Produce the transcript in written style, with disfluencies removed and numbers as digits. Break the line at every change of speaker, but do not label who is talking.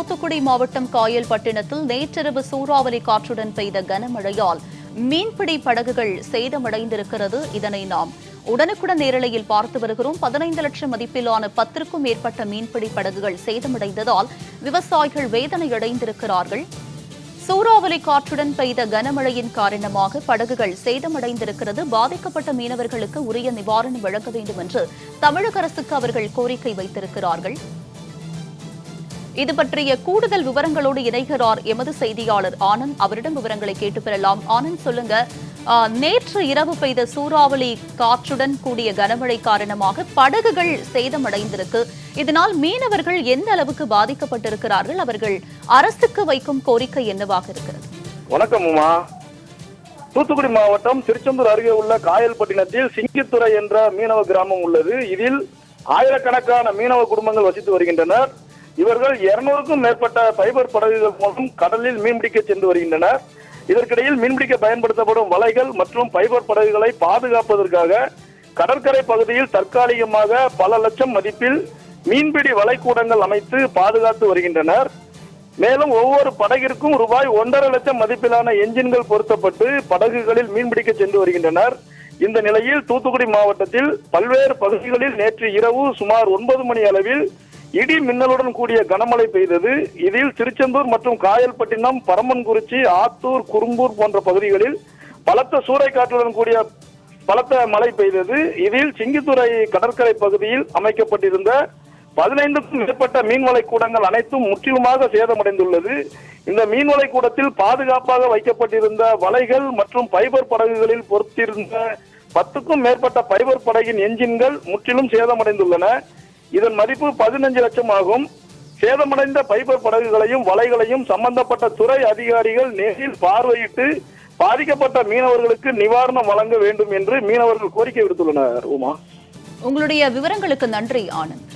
தூத்துக்குடி மாவட்டம் காயல்பட்டினத்தில் நேற்றிரவு சூறாவளி காற்றுடன் பெய்த கனமழையால் மீன்பிடி படகுகள் சேதமடைந்திருக்கிறது. இதனை நாம் உடனுக்குடன் நேரலையில் பார்த்து வருகிறோம். 15 லட்சம் மதிப்பிலான 10க்கும் மேற்பட்ட மீன்பிடி படகுகள் சேதமடைந்ததால் விவசாயிகள் வேதனையடைந்திருக்கிறார்கள். சூறாவளி காற்றுடன் பெய்த கனமழையின் காரணமாக படகுகள் சேதமடைந்திருக்கிறது. பாதிக்கப்பட்ட மீனவர்களுக்கு உரிய நிவாரணம் வழங்க வேண்டும் என்று தமிழக அரசுக்கு அவர்கள் கோரிக்கை வைத்திருக்கிறார்கள். இது பற்றிய கூடுதல் விவரங்களோடு இணைகிறார் எமது செய்தியாளர் ஆனந்த். அவரிடம் விவரங்களை கேட்டு பெறலாம். ஆனந்த், சொல்லுங்க, நேற்று இரவு பெய்த சூறாவளி காற்றுடன் கூடிய கனமழை காரணமாக படகுகள் சேதமடைந்திருக்கு. இதனால் மீனவர்கள் எந்த அளவுக்கு பாதிக்கப்பட்டிருக்கிறார்கள்? அவர்கள் அரசுக்கு வைக்கும் கோரிக்கை என்னவாக இருக்கிறது?
வணக்கம் உமா. தூத்துக்குடி மாவட்டம் திருச்செந்தூர் அருகே உள்ள காயல்பட்டினத்தில் சிங்கித்துறை என்ற மீனவ கிராமம் உள்ளது. இதில் ஆயிரக்கணக்கான மீனவ குடும்பங்கள் வசித்து வருகின்றனர். இவர்கள் 200க்கும் மேற்பட்ட ஃபைபர் படகுகள் மூலம் கடலில் மீன்பிடிக்க சென்று வருகின்றனர். இதற்கிடையில் மீன்பிடிக்க பயன்படுத்தப்படும் வலைகள் மற்றும் ஃபைபர் படகுகளை பாதுகாப்பதற்காக கடற்கரை பகுதியில் தற்காலிகமாக பல லட்சம் மதிப்பில் மீன்பிடி வலைக்கூடங்கள் அமைத்து பாதுகாத்து வருகின்றனர். மேலும் ஒவ்வொரு படகிற்கும் ரூபாய் 1.5 லட்சம் மதிப்பிலான என்ஜின்கள் பொருத்தப்பட்டு படகுகளில் மீன்பிடிக்க சென்று வருகின்றனர். இந்த நிலையில் தூத்துக்குடி மாவட்டத்தில் பல்வேறு பகுதிகளில் நேற்று இரவு சுமார் 9 மணி அளவில் இடி மின்னலுடன் கூடிய கனமழை பெய்தது. இதில் திருச்செந்தூர் மற்றும் காயல்பட்டினம், பரமன்குறிச்சி, ஆத்தூர், குறும்பூர் போன்ற பகுதிகளில் பலத்த சூறைக்காற்றுடன் கூடிய பலத்த மழை பெய்தது. இதில் சிங்கித்துறை கடற்கரை பகுதியில் அமைக்கப்பட்டிருந்த 15க்கும் மேற்பட்ட மீன்வளை கூடங்கள் அனைத்தும் முற்றிலுமாக சேதமடைந்துள்ளது. இந்த மீன்வளை கூடத்தில் பாதுகாப்பாக வைக்கப்பட்டிருந்த வலைகள் மற்றும் ஃபைபர் படகுகளில் பொருத்திருந்த 10க்கும் மேற்பட்ட ஃபைபர் படகின் என்ஜின்கள் முற்றிலும் சேதமடைந்துள்ளன. இதன் மதிப்பு 15 லட்சம் ஆகும். சேதமடைந்த ஃபைபர் படகுகளையும் வலைகளையும் சம்பந்தப்பட்ட துறை அதிகாரிகள் நேரில் பார்வையிட்டு பாதிக்கப்பட்ட மீனவர்களுக்கு நிவாரணம் வழங்க வேண்டும் என்று மீனவர்கள் கோரிக்கை விடுத்துள்ளனர். உமா,
உங்களுடைய விவரங்களுக்கு நன்றி ஆனந்த்.